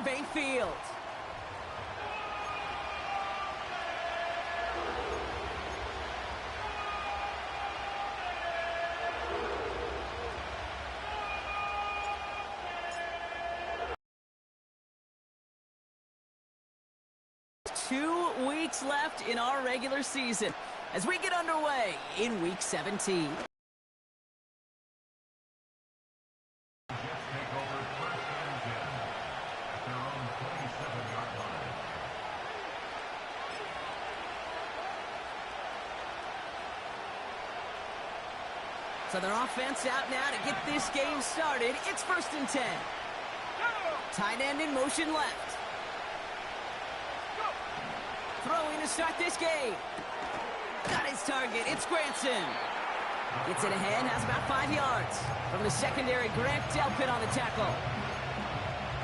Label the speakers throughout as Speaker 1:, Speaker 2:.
Speaker 1: Green Bay Field. Two weeks left in our regular season as we get underway in Week 17. So their offense out now to get this game started. It's 1st and 10. Tight end in motion left. Throwing to start this game. Got his target. It's Granson. Gets it ahead, has about 5 yards. From the secondary, Grant Delpit on the tackle.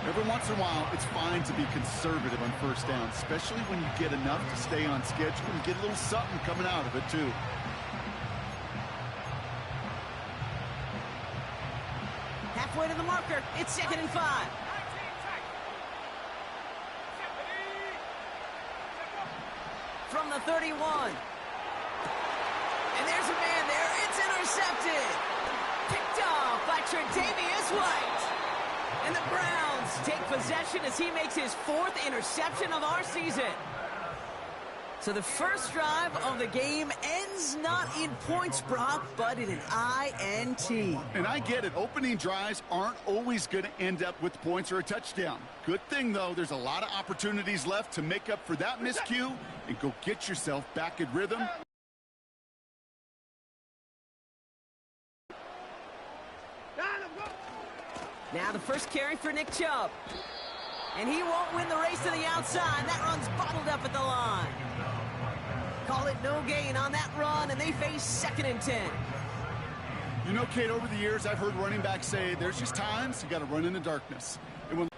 Speaker 2: Every once in a while, it's fine to be conservative on 1st down, especially when you get enough to stay on schedule and get a little something coming out of it, too.
Speaker 1: Halfway to the marker. It's 2nd and 5. From the 31. And there's a man there. It's intercepted. Picked off by Tre'Davious White. And the Browns take possession as he makes his 4th interception of our season. So the first drive of the game ends not in points, Brock, but in an INT.
Speaker 2: And I get it. Opening drives aren't always going to end up with points or a touchdown. Good thing, though, there's a lot of opportunities left to make up for that miscue and go get yourself back in rhythm.
Speaker 1: Now the first carry for Nick Chubb. And he won't win the race to the outside. That run's bottled up at the line. Call it no gain on that run, and they face 2nd and 10.
Speaker 2: You know, Kate, over the years, I've heard running backs say there's just times you got to run in the darkness. And when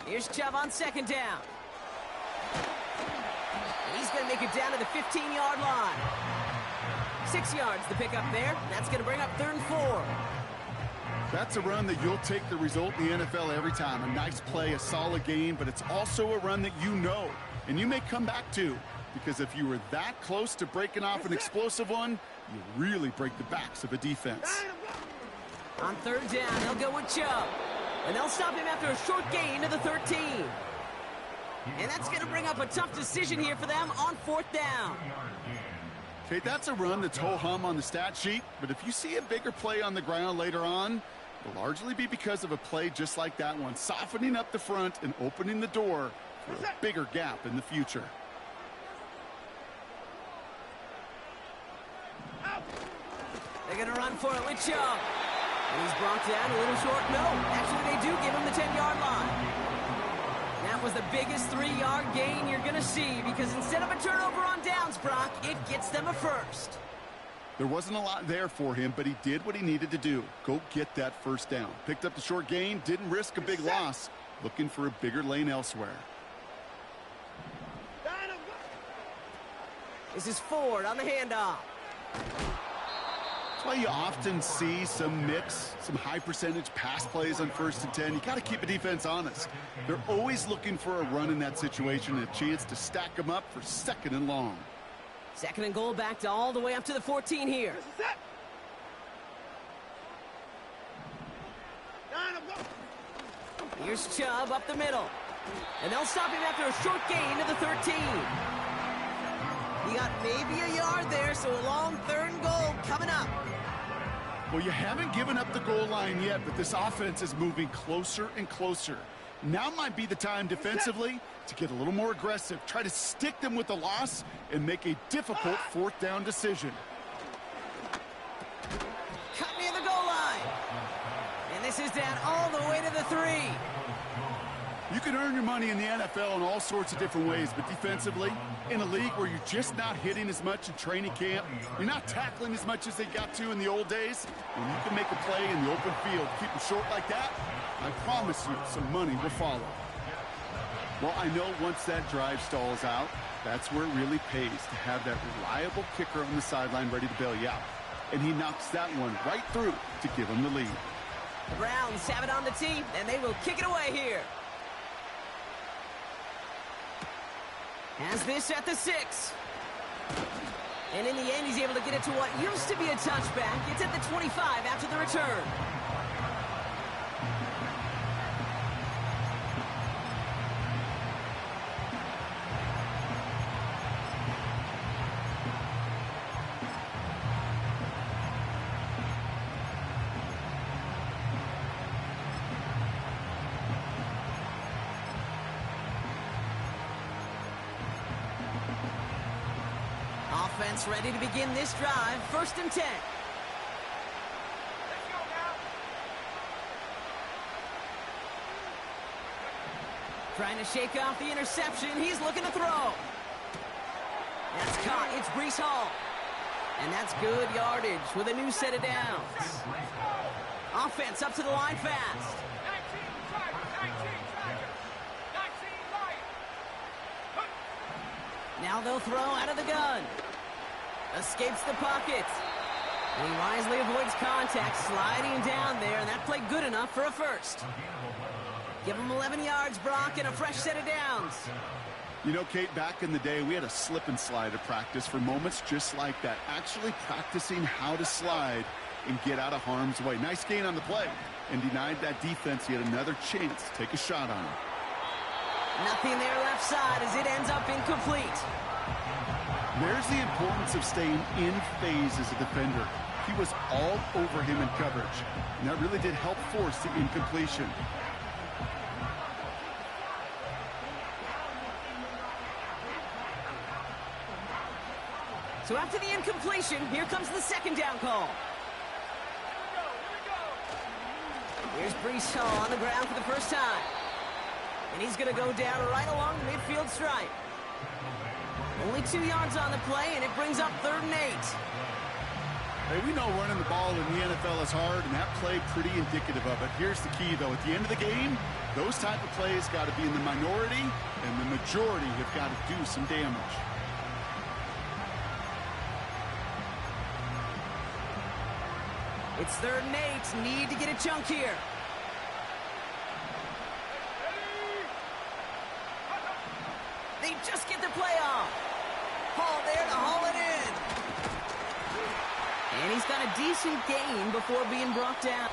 Speaker 1: Here's Chubb on 2nd down. And he's going to make it down to the 15-yard line. 6 yards the pick up there. That's going to bring up 3rd and 4.
Speaker 2: That's a run that you'll take the result in the NFL every time. A nice play, a solid game, but it's also a run that you know, and you may come back to, because if you were that close to breaking off an explosive one, you really break the backs of a defense.
Speaker 1: On 3rd down, they'll go with Chubb. And they'll stop him after a short gain to the 13. And that's going to bring up a tough decision here for them on 4th down.
Speaker 2: Okay, that's a run that's ho-hum on the stat sheet, but if you see a bigger play on the ground later on, it'll largely be because of a play just like that one, softening up the front and opening the door for a bigger gap in the future.
Speaker 1: They're going to run for it with Chubb. And he's brought down a little short. No, actually they do give him the 10-yard line. That was the biggest 3-yard gain you're going to see because instead of a turnover on downs, Brock, it gets them a 1st.
Speaker 2: There wasn't a lot there for him, but he did what he needed to do. Go get that 1st down. Picked up the short gain, didn't risk a big loss. Looking for a bigger lane elsewhere.
Speaker 1: This is Ford on the handoff.
Speaker 2: That's why you often see some mix, some high-percentage pass plays on 1st and 10. You got to keep a defense honest. They're always looking for a run in that situation and a chance to stack them up for 2nd and long.
Speaker 1: 2nd and goal, backed all the way up to the 14 here. Here's Chubb up the middle. And they'll stop him after a short gain to the 13. He got maybe a yard there, so a long 3rd and goal coming up.
Speaker 2: Well, you haven't given up the goal line yet, but this offense is moving closer and closer. Now might be the time defensively to get a little more aggressive, try to stick them with the loss, and make a difficult 4th down decision.
Speaker 1: Cut near the goal line. And this is down all the way to the 3.
Speaker 2: You can earn your money in the NFL in all sorts of different ways, but defensively, in a league where you're just not hitting as much in training camp, you're not tackling as much as they got to in the old days, when you can make a play in the open field, keep them short like that, I promise you some money will follow. Well, I know once that drive stalls out, that's where it really pays to have that reliable kicker on the sideline ready to bail you out. And he knocks that one right through to give him the lead.
Speaker 1: The Browns have it on the tee, and they will kick it away here. Has this at the 6. And in the end, he's able to get it to what used to be a touchback. It's at the 25 after the return. Offense ready to begin this drive. 1st and 10. Trying to shake off the interception. He's looking to throw. That's caught. It's Breece Hall. And that's good yardage with a new set of downs. Offense up to the line fast. Now they'll throw out of the gun. Escapes the pocket. And he wisely avoids contact, sliding down there, and that played good enough for a first. Give him 11 yards, Brock, and a fresh set of downs.
Speaker 2: You know, Kate, back in the day, we had a slip and slide at practice for moments just like that. Actually practicing how to slide and get out of harm's way. Nice gain on the play. And denied that defense yet another chance to take a shot on him.
Speaker 1: Nothing there left side as it ends up incomplete.
Speaker 2: There's the importance of staying in phase as a defender. He was all over him in coverage, and that really did help force the incompletion.
Speaker 1: So after the incompletion, here comes the 2nd down call. Here's Breece Hall on the ground for the first time. And he's going to go down right along the midfield stripe. Only 2 yards on the play, and it brings up 3rd and 8.
Speaker 2: Hey, we know running the ball in the NFL is hard, and that play pretty indicative of it. Here's the key, though. At the end of the game, those type of plays got to be in the minority, and the majority have got to do some damage.
Speaker 1: It's 3rd and 8. Need to get a chunk here. They just get the play off. Hall there to haul it in. And he's got a decent gain before being brought down.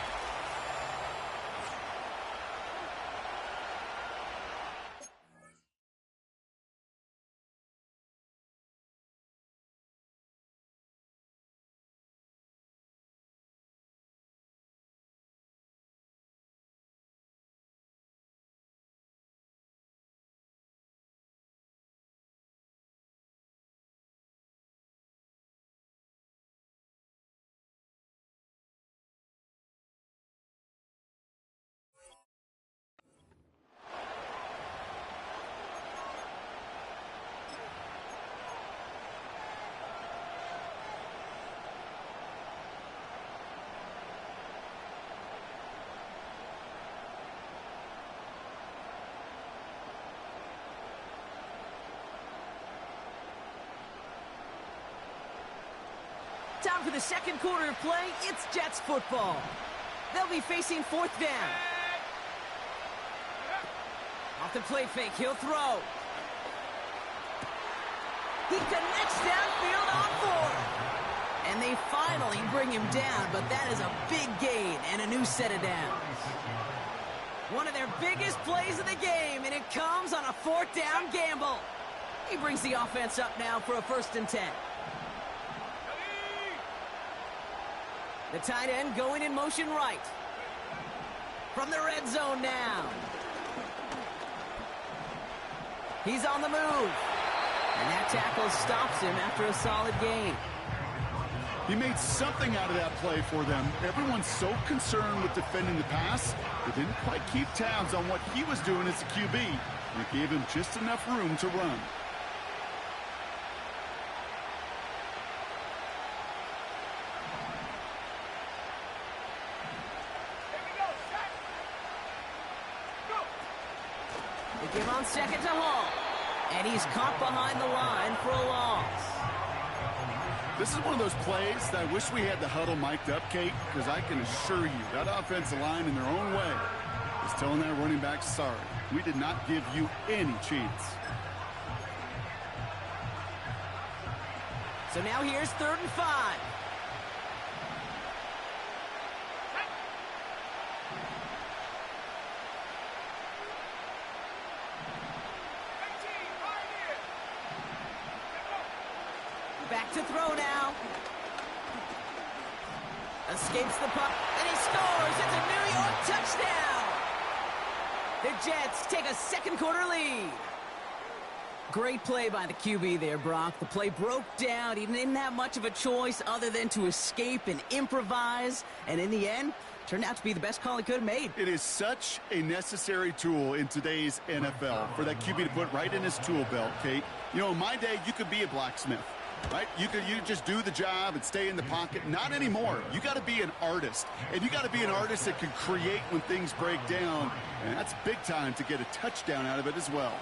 Speaker 1: Time for the 2nd quarter of play. It's Jets football. They'll be facing 4th down. Off the play fake, he'll throw. He connects downfield on 4. And they finally bring him down, but that is a big gain and a new set of downs. One of their biggest plays of the game, and it comes on a 4th down gamble. He brings the offense up now for a 1st and 10. The tight end going in motion right. From the red zone now. He's on the move. And that tackle stops him after a solid gain.
Speaker 2: He made something out of that play for them. Everyone's so concerned with defending the pass, they didn't quite keep tabs on what he was doing as a QB. And it gave him just enough room to run.
Speaker 1: They give on 2nd to Hall. And he's caught behind the line for a loss.
Speaker 2: This is one of those plays that I wish we had the huddle mic'd up, Kate, because I can assure you that offensive line in their own way is telling that running back, sorry, we did not give you any chance.
Speaker 1: So now here's 3rd and 5. Back to throw now. Escapes the puck, and he scores. It's a New York touchdown. The Jets take a second quarter lead. Great play by the QB there, Brock. The play broke down. He didn't have much of a choice other than to escape and improvise. And in the end, turned out to be the best call he could have made.
Speaker 2: It is such a necessary tool in today's NFL for that QB to put right in his tool belt, Kate. You know, in my day, you could be a blacksmith. Right? You just do the job and stay in the pocket. Not anymore. You got to be an artist. And you got to be an artist that can create when things break down. And that's big time to get a touchdown out of it as well.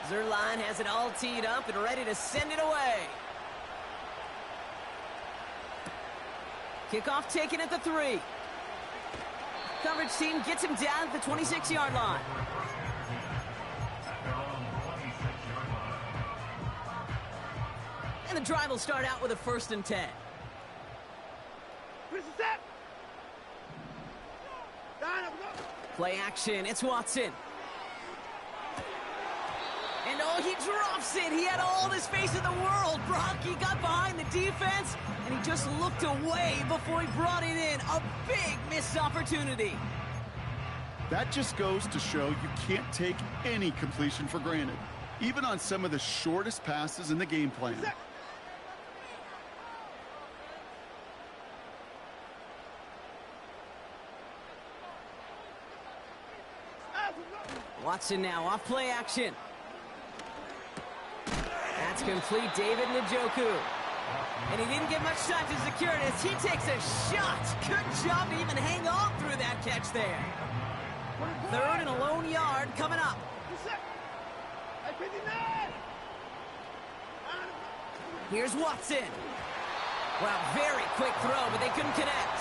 Speaker 1: Zuerlein has it all teed up and ready to send it away. Kickoff taken at the 3. Coverage team gets him down at the 26-yard line. And the drive will start out with a 1st and 10. Play action, it's Watson. And oh, he drops it. He had all the space in the world. Brock, he got behind the defense, and he just looked away before he brought it in. A big missed opportunity.
Speaker 2: That just goes to show you can't take any completion for granted, even on some of the shortest passes in the game plan.
Speaker 1: Watson now off play action. That's complete, David Njoku. And he didn't get much time to secure it as he takes a shot. Good job to even hang on through that catch there. 3rd and a lone yard coming up. Here's Watson. Well, very quick throw, but they couldn't connect.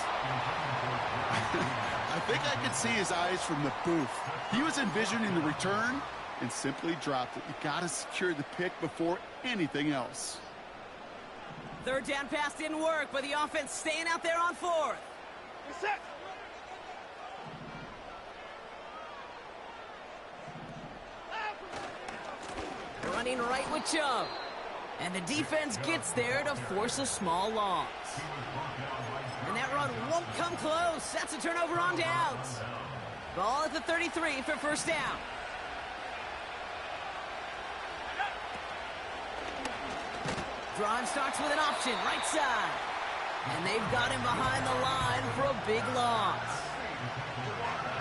Speaker 2: I think I could see his eyes from the booth. He was envisioning the return and simply dropped it. You got to secure the pick before anything else.
Speaker 1: 3rd down pass didn't work, but the offense staying out there on 4th. Running right with Chubb. And the defense gets there to force a small loss. And that run won't come close. That's a turnover on downs. Ball at the 33 for 1st down. Drive starts with an option, right side. And they've got him behind the line for a big loss.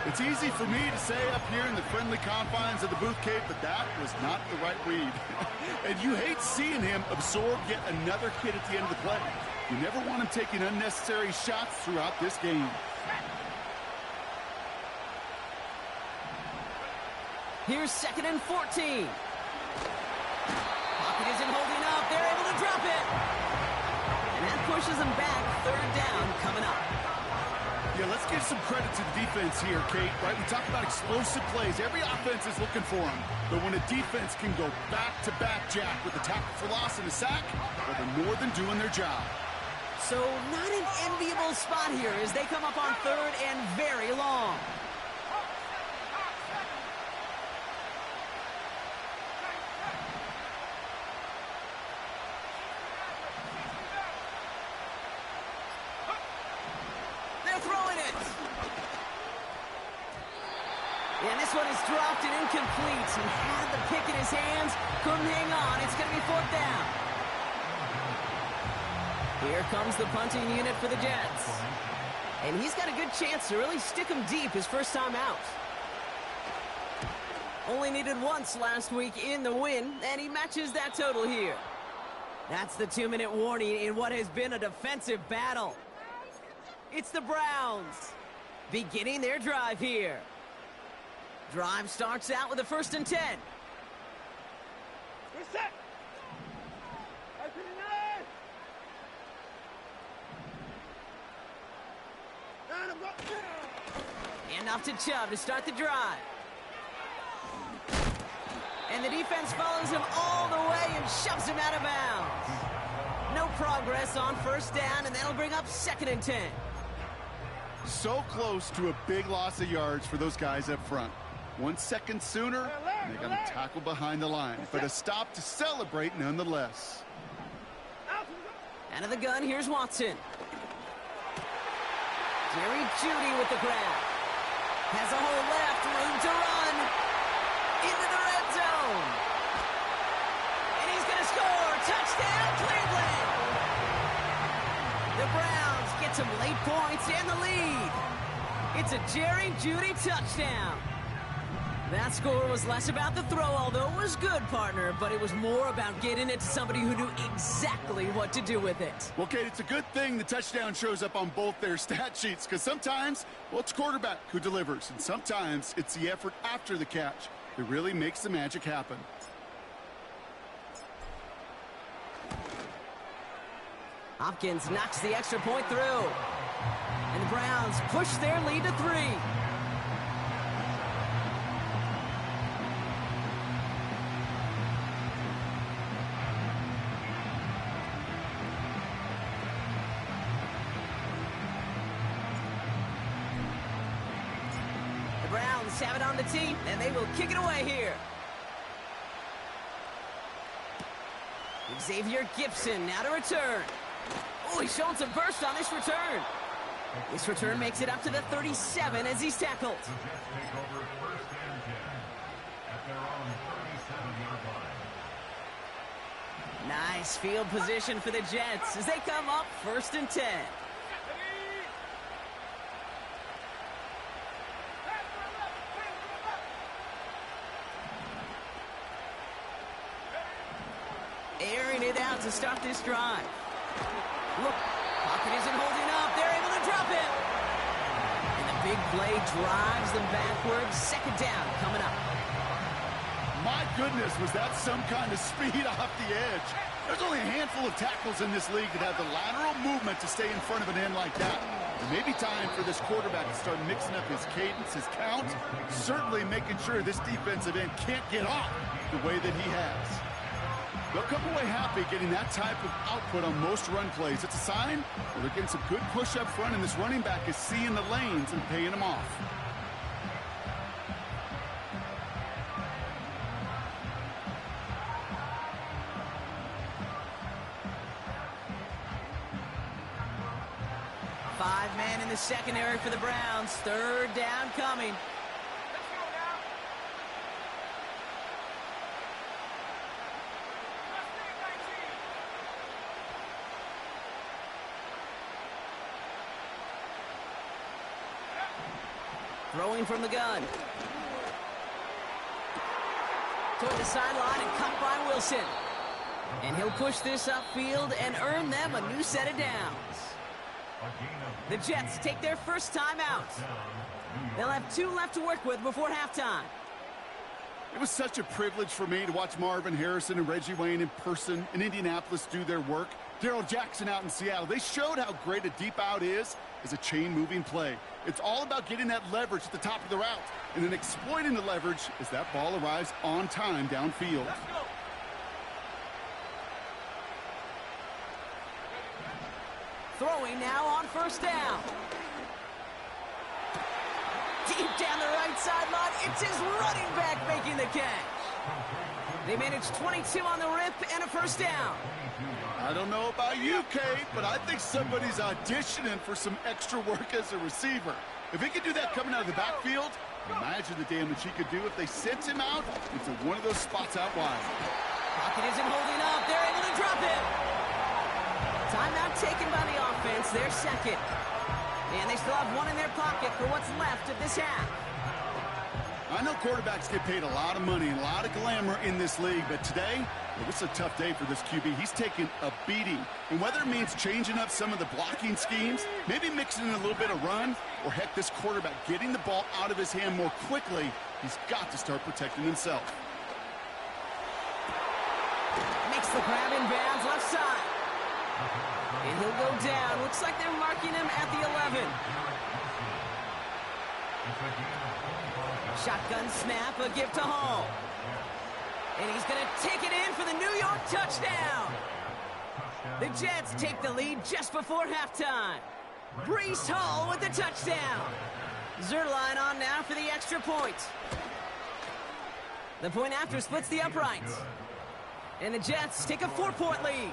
Speaker 2: It's easy for me to say up here in the friendly confines of the booth, Kate, but that was not the right read. And you hate seeing him absorb yet another hit at the end of the play. You never want him taking unnecessary shots throughout this game.
Speaker 1: Here's 2nd and 14. Pocket isn't holding up. They're able to drop it. And that pushes them back. 3rd down coming up.
Speaker 2: Yeah, let's give some credit to the defense here, Kate, right? We talk about explosive plays. Every offense is looking for them. But when a defense can go back-to-back, Jack, with a tackle for loss and a sack, well, they're more than doing their job.
Speaker 1: So not an enviable spot here as they come up on 3rd and very long. And this one is dropped and incomplete. He had the pick in his hands, couldn't hang on. It's going to be 4th down. Here comes the punting unit for the Jets. And he's got a good chance to really stick him deep his first time out. Only needed once last week in the win, and he matches that total here. That's the 2-minute warning in what has been a defensive battle. It's the Browns beginning their drive here. Drive starts out with a 1st and 10.
Speaker 3: We're set.
Speaker 1: And off to Chubb to start the drive. And the defense follows him all the way and shoves him out of bounds. No progress on 1st down, and that'll bring up 2nd and 10.
Speaker 2: So close to a big loss of yards for those guys up front. 1 second sooner, and they got a tackle behind the line. But a stop to celebrate nonetheless.
Speaker 1: Out of the gun, here's Watson. Jerry Jeudy with the grab. Has a hole left, room to run. Into the red zone. And he's going to score. Touchdown, Cleveland. The Browns get some late points and the lead. It's a Jerry Jeudy touchdown. That score was less about the throw, although it was good, partner, but it was more about getting it to somebody who knew exactly what to do with it.
Speaker 2: Well, Kate, it's a good thing the touchdown shows up on both their stat sheets, because sometimes, well, it's quarterback who delivers, and sometimes it's the effort after the catch that really makes the magic happen.
Speaker 1: Hopkins knocks the extra point through. And the Browns push their lead to 3. The Browns have it on the tee, and they will kick it away here. Xavier Gipson now to return. Oh, he's showing some burst on this return. This return makes it up to the 37 as he's tackled. Nice field position for the Jets as they come up 1st and 10. Airing it out to start this drive. Look, Pocket isn't holding up. They're able to drop it. And the big play drives them backwards. 2nd down coming up.
Speaker 2: My goodness, was that some kind of speed off the edge. There's only a handful of tackles in this league that have the lateral movement to stay in front of an end like that. It may be time for this quarterback to start mixing up his cadence, his count, certainly making sure this defensive end can't get off the way that he has. They'll come away happy getting that type of output on most run plays. It's a sign that they're getting some good push up front, and this running back is seeing the lanes and paying them off.
Speaker 1: Five men in the secondary for the Browns. 3rd down coming. Throwing from the gun. Toward the sideline and caught by Wilson. And he'll push this upfield and earn them a new set of downs. The Jets take their first time out. They'll have 2 left to work with before halftime.
Speaker 2: It was such a privilege for me to watch Marvin Harrison and Reggie Wayne in person in Indianapolis do their work. Darrell Jackson out in Seattle. They showed how great a deep out is as a chain-moving play. It's all about getting that leverage at the top of the route and then exploiting the leverage as that ball arrives on time downfield.
Speaker 1: Throwing now on 1st down. Deep down the right sideline, it's his running back making the catch. They managed 22 on the rip and a 1st down.
Speaker 2: I don't know about you, Kate, but I think somebody's auditioning for some extra work as a receiver. If he could do that coming out of the backfield, imagine the damage he could do if they sent him out into one of those spots out wide.
Speaker 1: Pocket isn't holding up. They're able to drop it. Timeout taken by the offense. Their 2nd. And they still have 1 in their pocket for what's left of this half.
Speaker 2: I know quarterbacks get paid a lot of money and a lot of glamour in this league, but today, well, it's a tough day for this QB. He's taking a beating. And whether it means changing up some of the blocking schemes, maybe mixing in a little bit of run, or heck, this quarterback getting the ball out of his hand more quickly, he's got to start protecting himself.
Speaker 1: Makes the grab in bounds left side. And he'll go down. Looks like they're marking him at the 11. Shotgun snap, a give to Hall. And he's going to take it in for the New York touchdown. The Jets take the lead just before halftime. Breece Hall with the touchdown. Zuerlein on now for the extra point. The point after splits the uprights. And the Jets take a 4-point lead.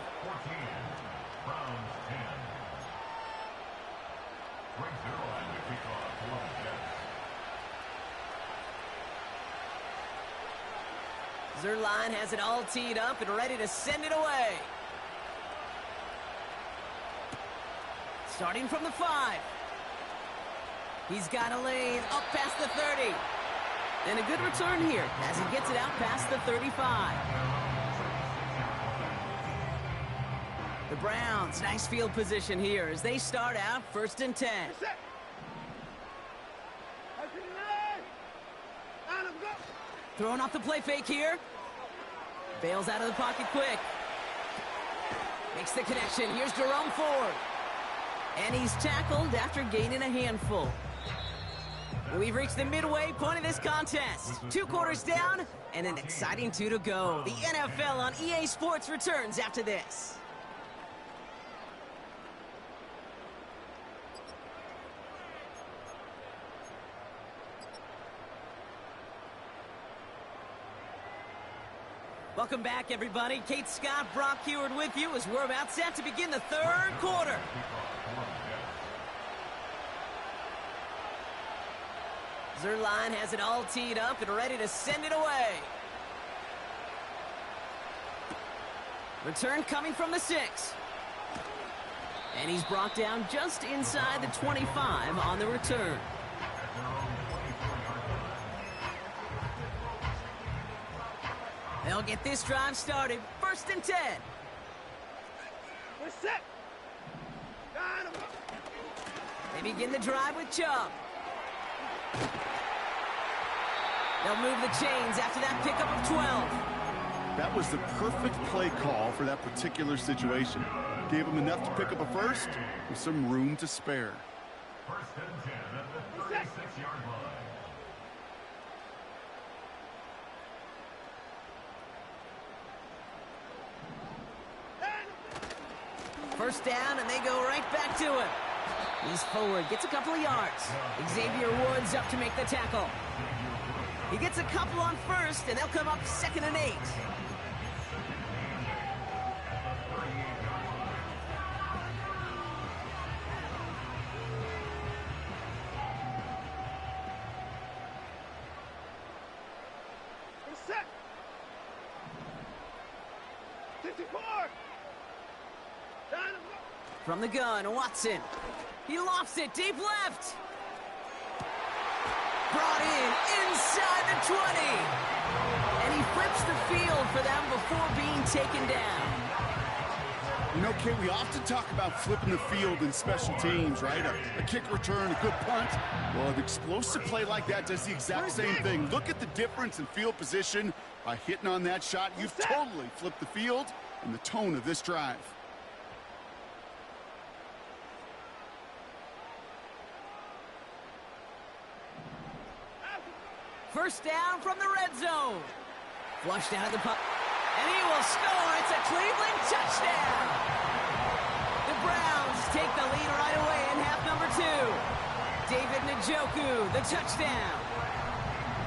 Speaker 1: Zuerlein has it all teed up and ready to send it away. Starting from the 5. He's got a lane up past the 30. And a good return here as he gets it out past the 35. The Browns, nice field position here as they start out 1st and 10. Throwing off the play fake here. Bails out of the pocket quick. Makes the connection. Here's Jerome Ford. And he's tackled after gaining a handful. We've reached the midway point of this contest. 2 quarters down and an exciting 2 to go. The NFL on EA Sports returns after this. Welcome back, everybody. Kate Scott, Brock Huard with you as we're about set to begin the 3rd quarter. Zuerlein has it all teed up and ready to send it away. Return coming from the 6. And he's brought down just inside the 25 on the return. They'll get this drive started. 1st and 10.
Speaker 3: We're set.
Speaker 1: They begin the drive with Chubb. They'll move the chains after that pickup of 12.
Speaker 2: That was the perfect play call for that particular situation. Gave him enough to pick up a first with some room to spare.
Speaker 3: 1st and 10 at the 36-yard line.
Speaker 1: First down, and they go right back to him. He's forward, gets a couple of yards. Xavier Woods up to make the tackle. He gets a couple on first, and they'll come up 2nd and 8.
Speaker 3: We're set. 54.
Speaker 1: From the gun, Watson. He lofts it deep left. Brought in inside the 20. And he flips the field for them before being taken down.
Speaker 2: You know, Kate, we often talk about flipping the field in special teams, right? A kick return, a good punt. Well, an explosive play like that does the exact same thing. Look at the difference in field position. By hitting on that shot, you've totally flipped the field and the tone of this drive.
Speaker 1: First down from the red zone. Flushed out of the puck. And he will score. It's a Cleveland touchdown. The Browns take the lead right away in half number 2. David Njoku, the touchdown.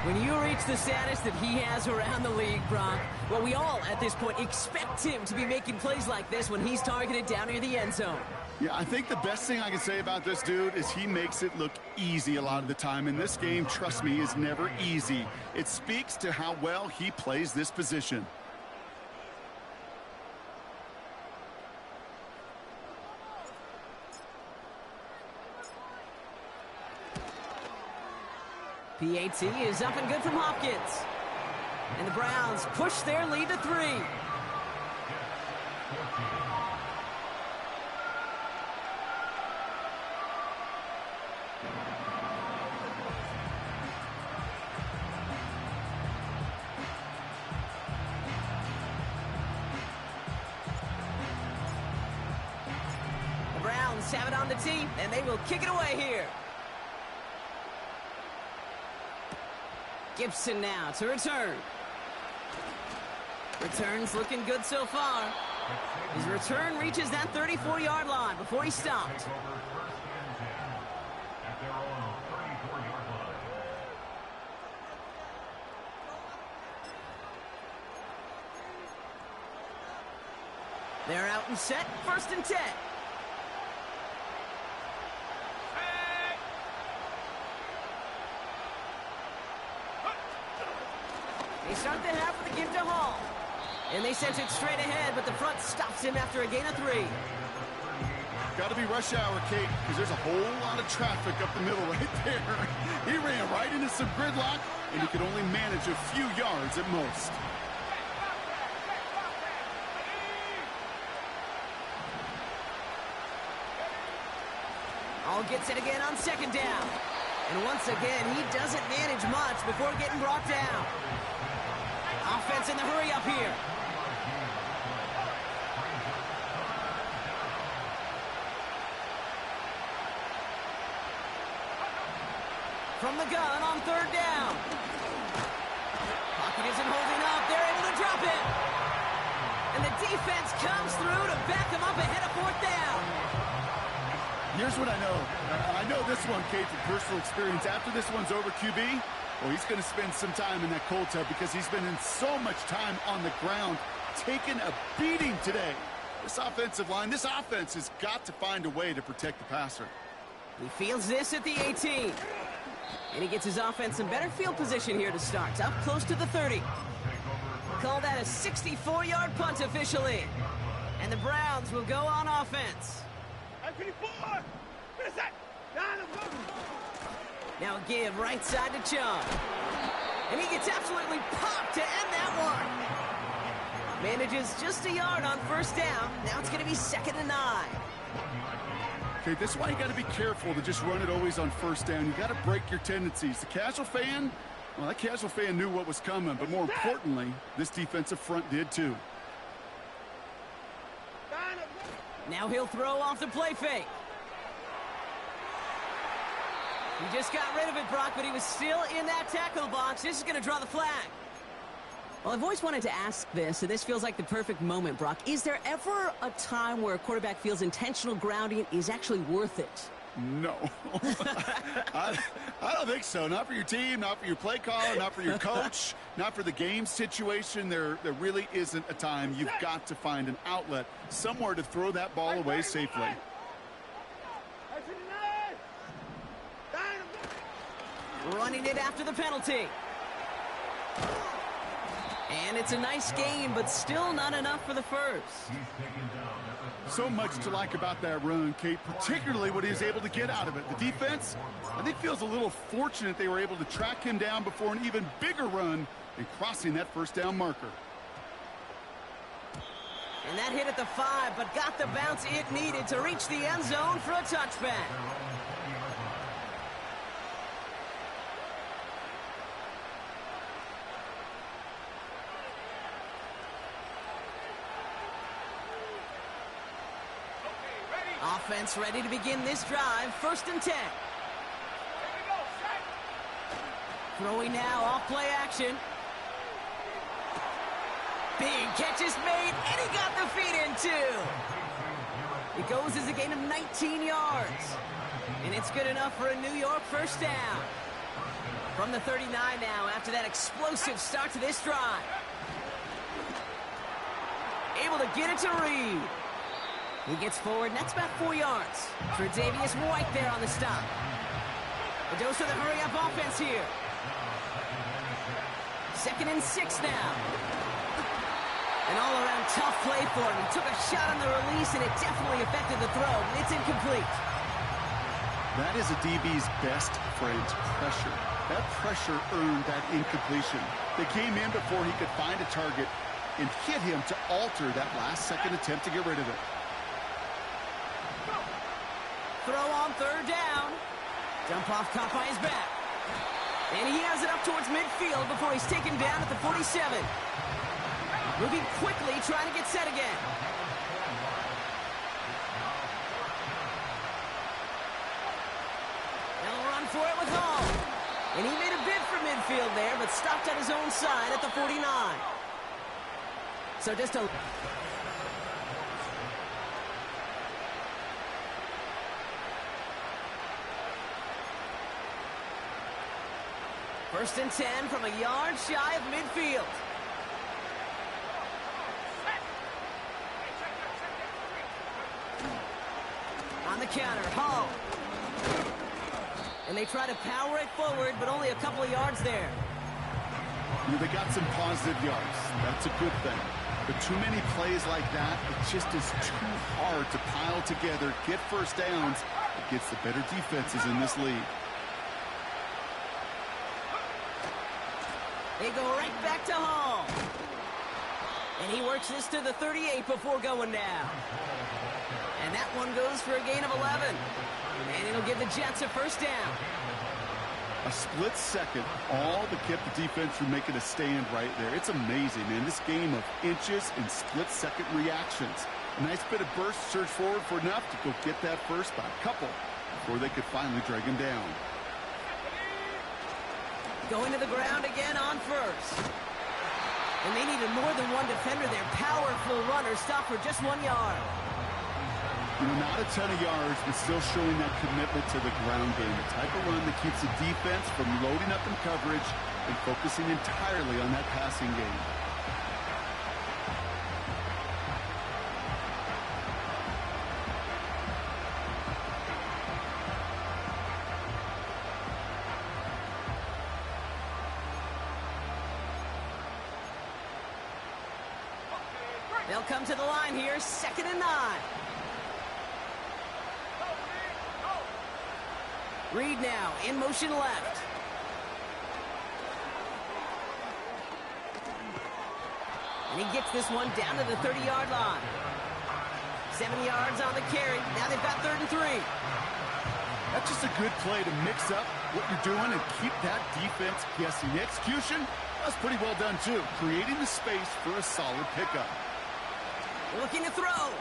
Speaker 1: When you reach the status that he has around the league, Brock, well, we all at this point expect him to be making plays like this when he's targeted down near the end zone.
Speaker 2: Yeah, I think the best thing I can say about this dude is he makes it look easy a lot of the time. And this game, trust me, is never easy. It speaks to how well he plays this position.
Speaker 1: PAT is up and good from Hopkins. And the Browns push their lead to 3. The Browns have it on the tee, and they will kick it away here. Gibson now to return. Return's looking good so far. His return reaches that 34-yard line before he stopped. They're out and set, 1st and 10. They start the half with a give to Hall. And they sent it straight ahead, but the front stops him after a gain of 3.
Speaker 2: Got to be rush hour, Kate, because there's a whole lot of traffic up the middle right there. He ran right into some gridlock, and he could only manage a few yards at most.
Speaker 1: All gets it again on 2nd down. And once again, he doesn't manage much before getting brought down. Offense in the hurry up here. From the gun on 3rd down. Pocket isn't holding up. They're able to drop it. And the defense comes through to back them up ahead of 4th down.
Speaker 2: Here's what I know. I know this one, Kate, from personal experience. After this one's over, QB, well, he's going to spend some time in that cold tub because he's been in so much time on the ground, taking a beating today. This offensive line, this offense has got to find a way to protect the passer.
Speaker 1: He fields this at the 18. And he gets his offense in better field position here to start. Up close to the 30. Call that a 64-yard punt officially. And the Browns will go on offense. Now a give right side to Chung. And he gets absolutely popped to end that one. Manages just a yard on 1st down. Now it's going to be 2nd and 9.
Speaker 2: Okay, this is why you got to be careful to just run it always on 1st down. You got to break your tendencies. The casual fan, well, that casual fan knew what was coming, but more importantly, this defensive front did too.
Speaker 1: Now he'll throw off the play fake. He just got rid of it, Brock, but he was still in that tackle box. This is going to draw the flag. Well, I've always wanted to ask this, and this feels like the perfect moment, Brock. Is there ever a time where a quarterback feels intentional grounding is actually worth it?
Speaker 2: No. I don't think so. Not for your team, not for your play caller, not for your coach, not for the game situation. There really isn't a time. You've got to find an outlet, somewhere to throw that ball away safely.
Speaker 1: Running it after the penalty. And it's a nice game, but still not enough for the first.
Speaker 2: So much to like about that run, Kate, particularly what he was able to get out of it. The defense, I think, feels a little fortunate they were able to track him down before an even bigger run and crossing that 1st down marker.
Speaker 1: And that hit at the 5, but got the bounce it needed to reach the end zone for a touchback. Offense ready to begin this drive. 1st and 10. Throwing now off play action. Big catch is made, and he got the feet in too. It goes as a gain of 19 yards. And it's good enough for a New York 1st down. From the 39 now after that explosive start to this drive. Able to get it to Reed. He gets forward, and that's about 4 yards. Tre'Davious White there on the stop. A dose of the hurry-up offense here. 2nd and 6 now. An all-around tough play for him. He took a shot on the release, and it definitely affected the throw, but it's incomplete.
Speaker 2: That is a DB's best friend, pressure. That pressure earned that incompletion. They came in before he could find a target and hit him to alter that last-second attempt to get rid of it.
Speaker 1: Throw on third down. Dump off caught by his back. And he has it up towards midfield before he's taken down at the 47. Moving quickly, trying to get set again. They'll run for it with Hall. And he made a bid for midfield there, but stopped at his own side at the 49. So just a... First and 10 from a yard shy of midfield. On the counter, Hall. And they try to power it forward, but only a couple of yards there.
Speaker 2: They got some positive yards. That's a good thing. But too many plays like that, it just is too hard to pile together, get first downs against the better defenses in this league.
Speaker 1: They go right back to Hall. And he works this to the 38 before going down. And that one goes for a gain of 11. And it'll give the Jets a first down.
Speaker 2: A split second, all that kept the defense from making a stand right there. It's amazing, man. This game of inches and split-second reactions. A nice bit of burst, surge forward for enough to go get that first by a couple before they could finally drag him down.
Speaker 1: Going to the ground again on first. And they needed more than one defender there. Powerful runner, stopped for just 1 yard.
Speaker 2: Not a ton of yards, but still showing that commitment to the ground game. The type of run that keeps the defense from loading up in coverage and focusing entirely on that passing game.
Speaker 1: They'll come to the line here, 2nd and 9. Reed now, in motion left. And he gets this one down to the 30-yard line. 7 yards on the carry. Now they've got 3rd and 3.
Speaker 2: That's just a good play to mix up what you're doing and keep that defense guessing. The execution was pretty well done, too, creating the space for a solid pickup.
Speaker 1: Looking to throw.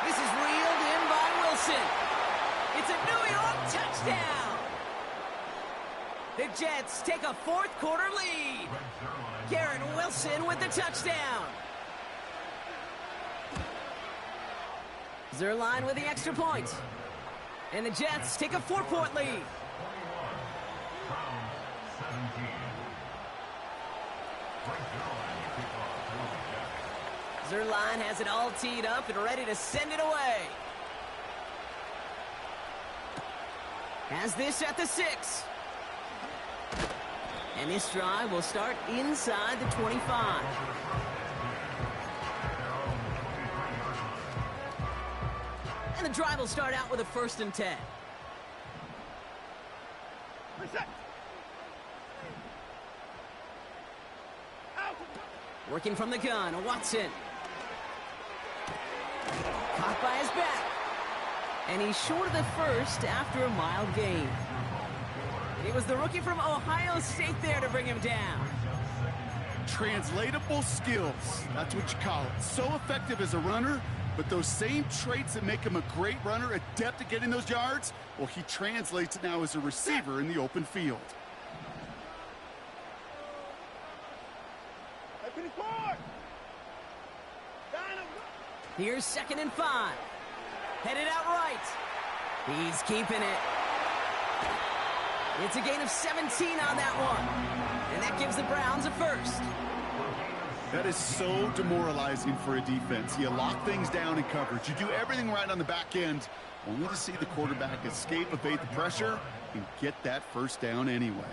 Speaker 1: This is reeled in by Wilson. It's a New York touchdown. The Jets take a 4th quarter lead. Garrett Wilson with the touchdown. Zuerlein with the extra point. And the Jets take a 4-point lead. Zuerlein has it all teed up and ready to send it away. Has this at the 6. And this drive will start inside the 25. And the drive will start out with a 1st and 10. Working from the gun, Watson. Caught by his back. And he's short of the first after a mild gain. It was the rookie from Ohio State there to bring him down.
Speaker 2: Translatable skills, that's what you call it. So effective as a runner, but those same traits that make him a great runner, adept at getting those yards, well, he translates it now as a receiver in the open field.
Speaker 1: Here's 2nd and 5. Headed out right. He's keeping it. It's a gain of 17 on that one. And that gives the Browns a 1st.
Speaker 2: That is so demoralizing for a defense. You lock things down in coverage. You do everything right on the back end, only to see the quarterback escape, evade the pressure, and get that first down anyway.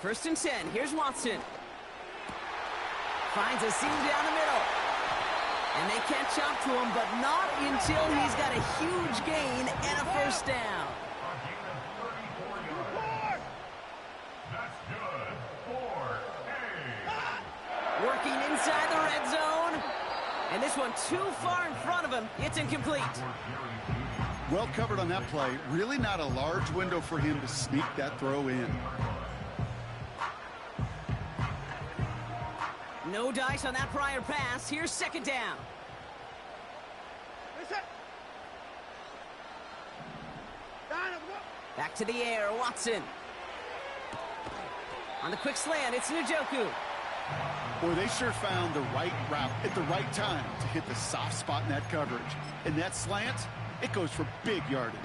Speaker 1: 1st and 10. Here's Watson. Finds a seam down the middle. And they catch up to him, but not until he's got a huge gain and a first down.
Speaker 3: A gain of 34 yards. That's good. 4-8.
Speaker 1: Working inside the red zone. And this one too far in front of him. It's incomplete.
Speaker 2: Well covered on that play. Really not a large window for him to sneak that throw in.
Speaker 1: No dice on that prior pass. Here's second down. Back to the air, Watson. On the quick slant, it's Njoku.
Speaker 2: Boy, they sure found the right route at the right time to hit the soft spot in that coverage. And that slant, it goes for big yardage.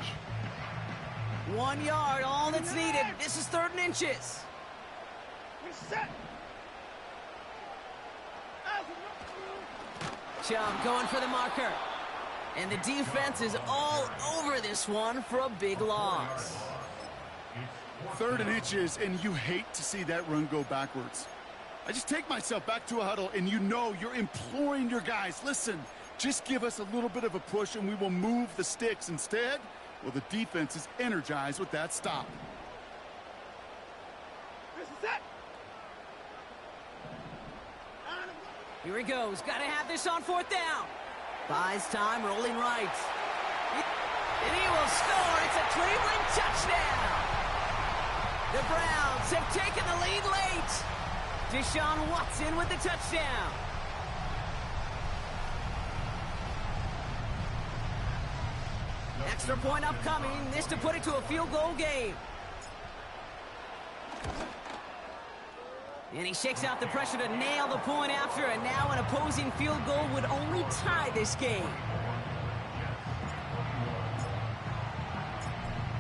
Speaker 1: 1 yard, all that's needed. This is 3rd and inches. Chubb going for the marker. And the defense is all over this one for a big loss.
Speaker 2: 3rd and inches, and you hate to see that run go backwards. I just take myself back to a huddle, and you know you're imploring your guys, listen, just give us a little bit of a push and we will move the sticks. Instead, well, the defense is energized with that stop.
Speaker 1: Here he goes. Got to have this on 4th down. Buys time, rolling right. And he will score. It's a Cleveland touchdown. The Browns have taken the lead late. Deshaun Watson with the touchdown. Extra point upcoming. This to put it to a field goal game. And he shakes out the pressure to nail the point after, and now an opposing field goal would only tie this game.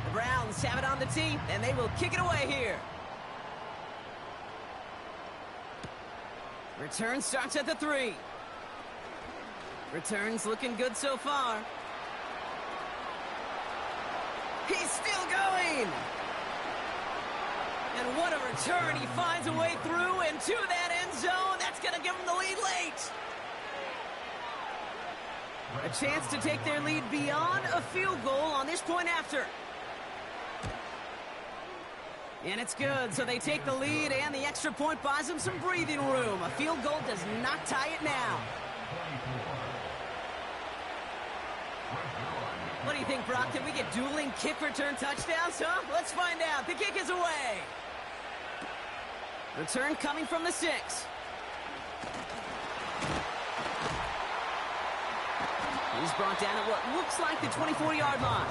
Speaker 1: The Browns have it on the tee, and they will kick it away here. Return starts at the 3. Returns looking good so far. He's still going! And what a return. He finds a way through and to that end zone. That's going to give him the lead late. A chance to take their lead beyond a field goal on this point after. And it's good, so they take the lead, and the extra point buys them some breathing room. A field goal does not tie it now. What do you think, Brock? Can we get dueling kick return touchdowns, huh? Let's find out. The kick is away. Return coming from the 6. He's brought down at what looks like the 24-yard line.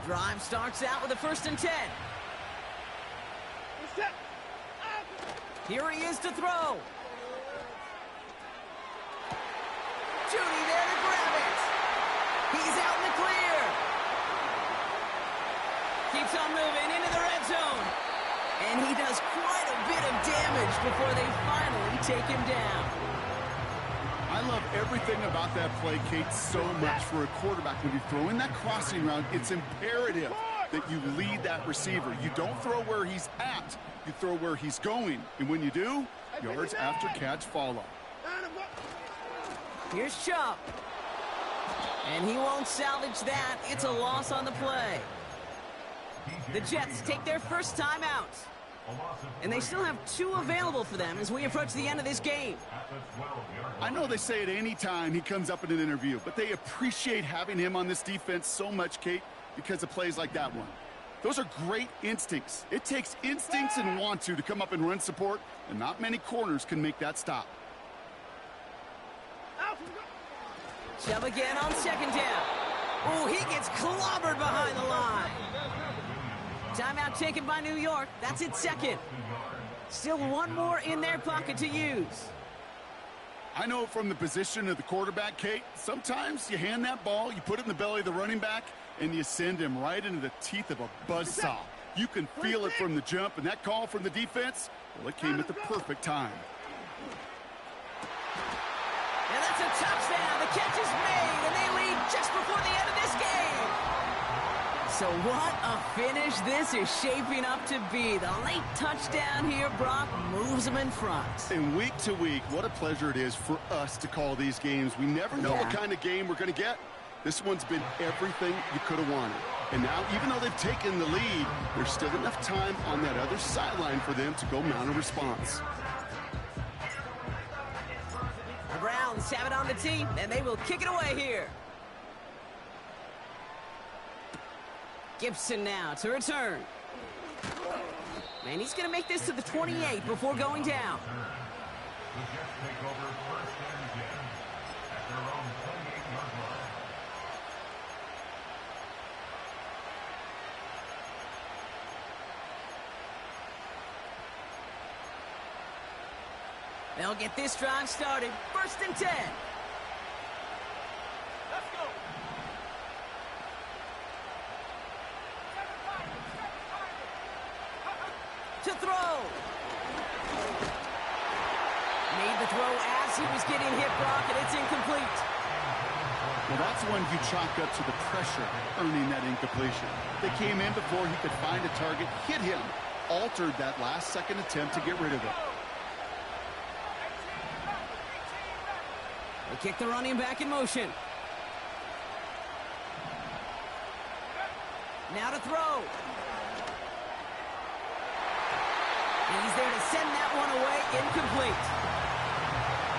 Speaker 1: Drive starts out with a 1st and 10. Here he is to throw. Judy there to grab it. He's out in the clear. Keeps on moving into the red zone. And he does quite a bit of damage before they finally take him down.
Speaker 2: I love everything about that play, Kate, so much for a quarterback. When you throw in that crossing route, it's imperative that you lead that receiver. You don't throw where he's at, you throw where he's going. And when you do, yards after catch follow.
Speaker 1: Here's Chubb. And he won't salvage that. It's a loss on the play. The Jets take their first time out. And they still have 2 available for them as we approach the end of this game.
Speaker 2: I know they say it any time he comes up in an interview, but they appreciate having him on this defense so much, Kate, because of plays like that one. Those are great instincts. It takes instincts and want to come up and run support, and not many corners can make that stop.
Speaker 1: Chubb again on 2nd down. Oh, he gets clobbered behind the line. Timeout taken by New York. That's its 2nd. Still 1 more in their pocket to use.
Speaker 2: I know from the position of the quarterback, Kate, sometimes you hand that ball, you put it in the belly of the running back, and you send him right into the teeth of a buzzsaw. You can feel it from the jump, and that call from the defense, well, it came at the perfect time.
Speaker 1: And that's a touchdown. The catch is made, and they lead just before the end of this game. So what a finish this is shaping up to be. The late touchdown here, Brock, moves them in front.
Speaker 2: And week to week, what a pleasure it is for us to call these games. We never know what kind of game we're going to get. This one's been everything you could have wanted. And now, even though they've taken the lead, there's still enough time on that other sideline for them to go mount a response.
Speaker 1: The Browns have it on the tee, and they will kick it away here. Gibson now to return. And he's going to make this to the 28 before going down.
Speaker 3: The Jets take over first and 10 at their own 28-yard line.
Speaker 1: They'll get this drive started. First and 10. Let's go. To throw. Made the throw as he was getting hit, Brock, and it's incomplete.
Speaker 2: Well, that's when you chalk up to the pressure earning that incompletion. They came in before he could find a target, hit him, altered that last-second attempt to get rid of it.
Speaker 1: They kick the running back in motion. Now to throw. And he's there to send that one away, incomplete.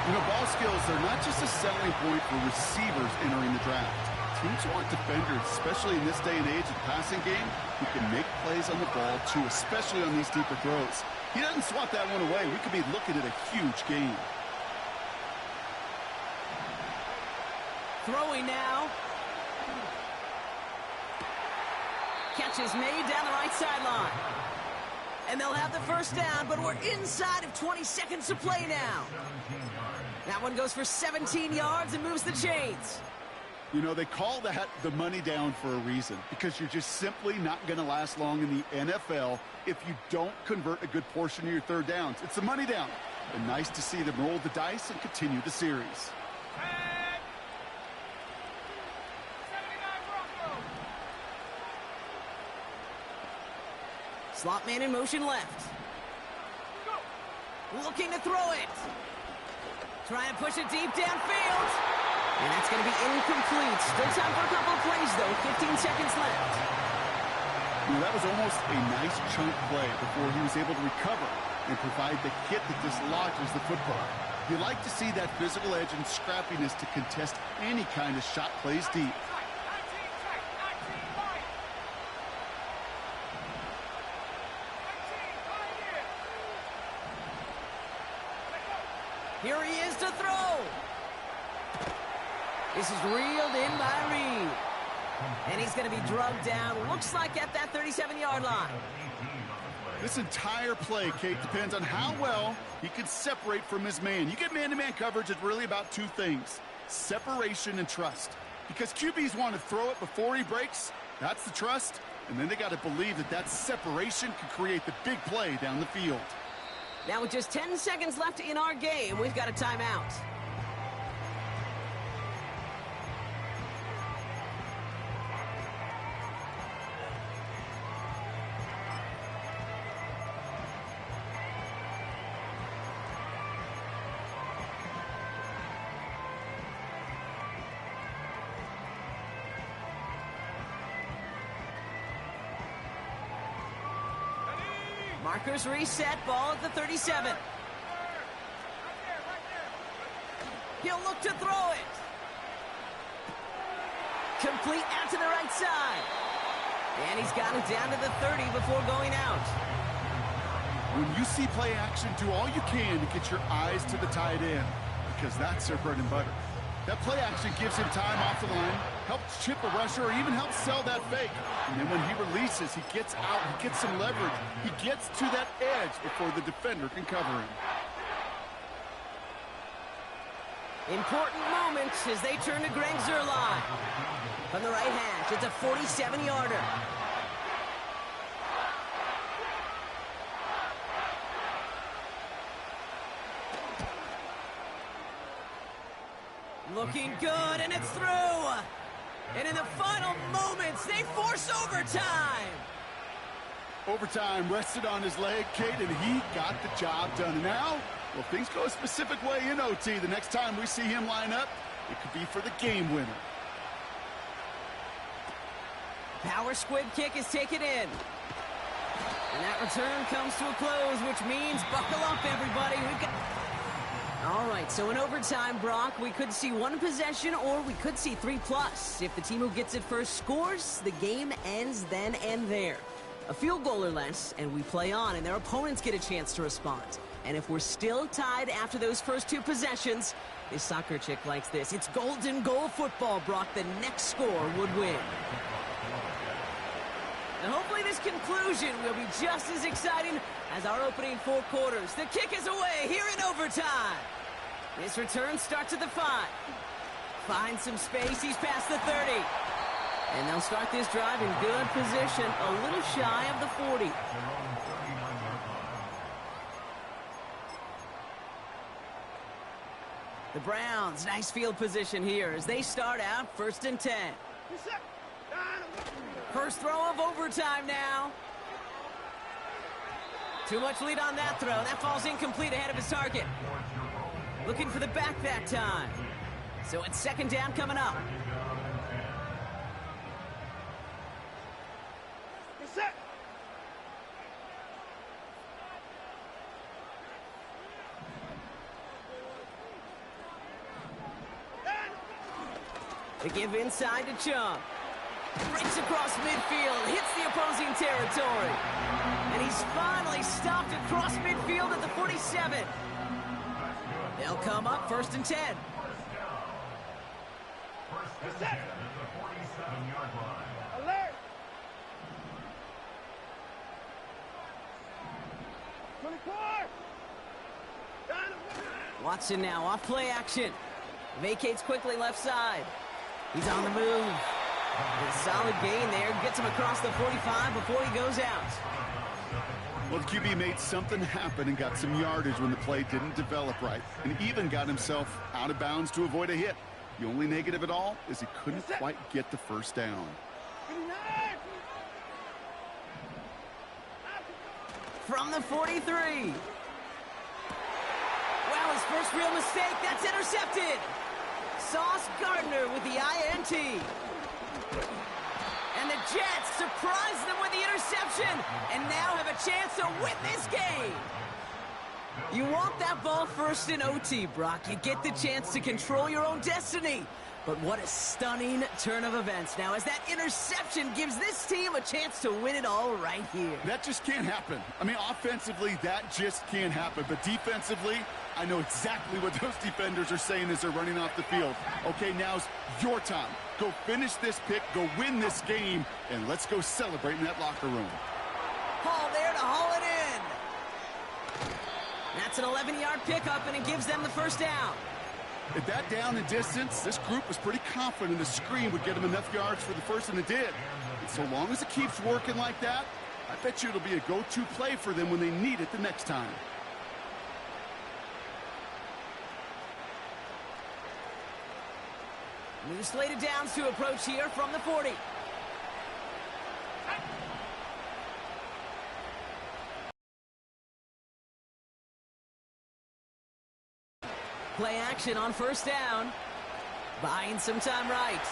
Speaker 2: You know, ball skills are not just a selling point for receivers entering the draft. Teams want defenders, especially in this day and age of the passing game, who can make plays on the ball, too, especially on these deeper throws. He doesn't swat that one away. We could be looking at a huge game.
Speaker 1: Throwing now. Catch is made down the right sideline. And they'll have the first down, but we're inside of 20 seconds to play now. That one goes for 17 yards and moves the chains.
Speaker 2: You know, they call that the money down for a reason, because you're just simply not going to last long in the NFL if you don't convert a good portion of your third downs. It's the money down. And nice to see them roll the dice and continue the series.
Speaker 1: Slot man in motion left. Looking to throw it. Trying to push it deep downfield. And that's going to be incomplete. Still time for a couple of plays, though. 15 seconds left.
Speaker 2: You know, that was almost a nice chunk play before he was able to recover and provide the hit that dislodges the football. You like to see that physical edge and scrappiness to contest any kind of shot plays deep.
Speaker 1: Here he is to throw. This is reeled in by Reed. And he's going to be drugged down, looks like at that 37-yard line.
Speaker 2: This entire play, Kate, depends on how well he can separate from his man. You get man-to-man coverage, it's really about two things: separation and trust. Because QBs want to throw it before he breaks, that's the trust. And then they got to believe that that separation can create the big play down the field.
Speaker 1: Now with just 10 seconds left in our game, we've got a timeout. Markers reset, ball at the 37. He'll look to throw it. Complete out to the right side. And he's got it down to the 30 before going out.
Speaker 2: When you see play action, do all you can to get your eyes to the tight end, because that's their bread and butter. That play action gives him time off the line, helps chip a rusher, or even helps sell that fake. And then when he releases, he gets out, he gets some leverage. He gets to that edge before the defender can cover him.
Speaker 1: Important moments as they turn to Greg Zuerlein. From the right hash, it's a 47-yarder. Looking good, and it's through. And in the final moments, they force overtime.
Speaker 2: Overtime rested on his leg, Kate, and he got the job done. And now, well, things go a specific way in OT. The next time we see him line up, it could be for the game winner.
Speaker 1: Power squib kick is taken in. And that return comes to a close, which means buckle up, everybody. All right, so in overtime, Brock, we could see one possession or we could see 3+. If the team who gets it first scores, the game ends then and there. A field goal or less, and we play on, and their opponents get a chance to respond. And if we're still tied after those first 2 possessions, this soccer chick likes this. It's golden goal football, Brock. The next score would win. And hopefully this conclusion will be just as exciting as our opening 4 quarters. The kick is away here in overtime. This return starts at the 5. Finds some space. He's past the 30. And they'll start this drive in good position, a little shy of the 40. The Browns, nice field position here as they start out 1st and 10. First throw of overtime now. Too much lead on that throw. That falls incomplete ahead of his target. Looking for the back that time. So it's 2nd down coming up. The give inside to Chung. Breaks across midfield, hits the opposing territory. And he's finally stopped across midfield at the 47. They'll come up 1st and 10.
Speaker 3: First down at the 47-yard line.
Speaker 4: Alert! 24!
Speaker 1: Watson now off play action. Vacates quickly left side. He's on the move. A solid gain there. Gets him across the 45 before he goes out.
Speaker 2: Well, the QB made something happen and got some yardage when the play didn't develop right, and even got himself out of bounds to avoid a hit. The only negative at all is he couldn't quite get the first down.
Speaker 1: From the 43. Well, his first real mistake. That's intercepted. Sauce Gardner with the INT. And the Jets surprise them with the interception and now have a chance to win this game. You want that ball first in OT, Brock. You get the chance to control your own destiny. But what a stunning turn of events now as that interception gives this team a chance to win it all right here.
Speaker 2: That just can't happen. I mean, offensively, that just can't happen. But defensively, I know exactly what those defenders are saying as they're running off the field. Okay, now's your time. Go finish this pick, go win this game, and let's go celebrate in that locker room.
Speaker 1: Hall there to haul it in. That's an 11-yard pickup, and it gives them the first down.
Speaker 2: At that down and distance, this group was pretty confident the screen would get them enough yards for the first, and it did. And so long as it keeps working like that, I bet you it'll be a go-to play for them when they need it the next time.
Speaker 1: New slated downs to approach here from the 40. Play action on first down. Buying some time right.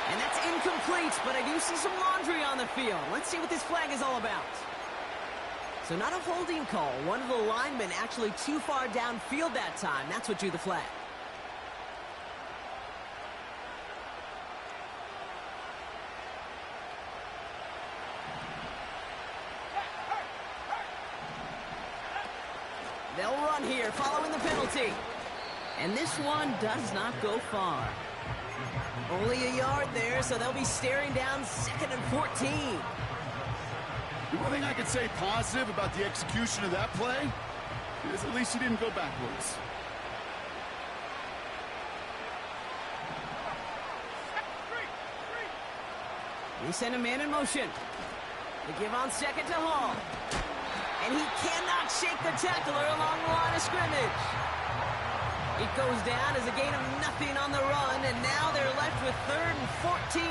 Speaker 1: And that's incomplete, but I do see some laundry on the field. Let's see what this flag is all about. So not a holding call. One of the linemen actually too far downfield that time. That's what drew the flag. They'll run here following the penalty. And this one does not go far. Only a yard there, so they'll be staring down 2nd and 14.
Speaker 2: The one thing I could say positive about the execution of that play is at least he didn't go backwards.
Speaker 1: They send a man in motion. They give on 2nd to Hall. And he cannot shake the tackler along the line of scrimmage. It goes down as a gain of nothing on the run, and now they're left with 3rd and 14.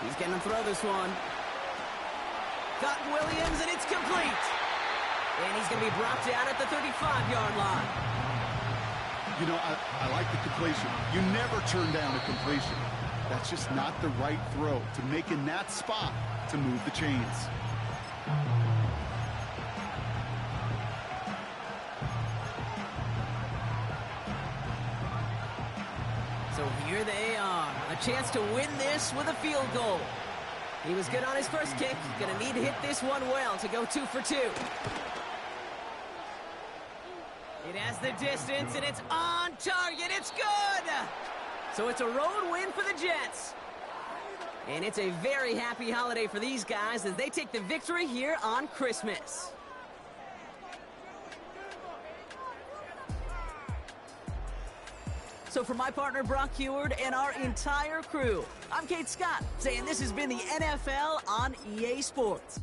Speaker 1: He's going to throw this one. Got Williams, and it's complete. And he's going to be brought down at the 35-yard line.
Speaker 2: You know, I like the completion. You never turn down a completion. That's just not the right throw to make in that spot to move the chains.
Speaker 1: So here they are, a chance to win this with a field goal. He was good on his first kick, gonna need to hit this one well to go 2 for 2. It has the distance, and it's on target, it's good! So it's a road win for the Jets. And it's a very happy holiday for these guys as they take the victory here on Christmas. So for my partner, Brock Heward, and our entire crew, I'm Kate Scott, saying this has been the NFL on EA Sports.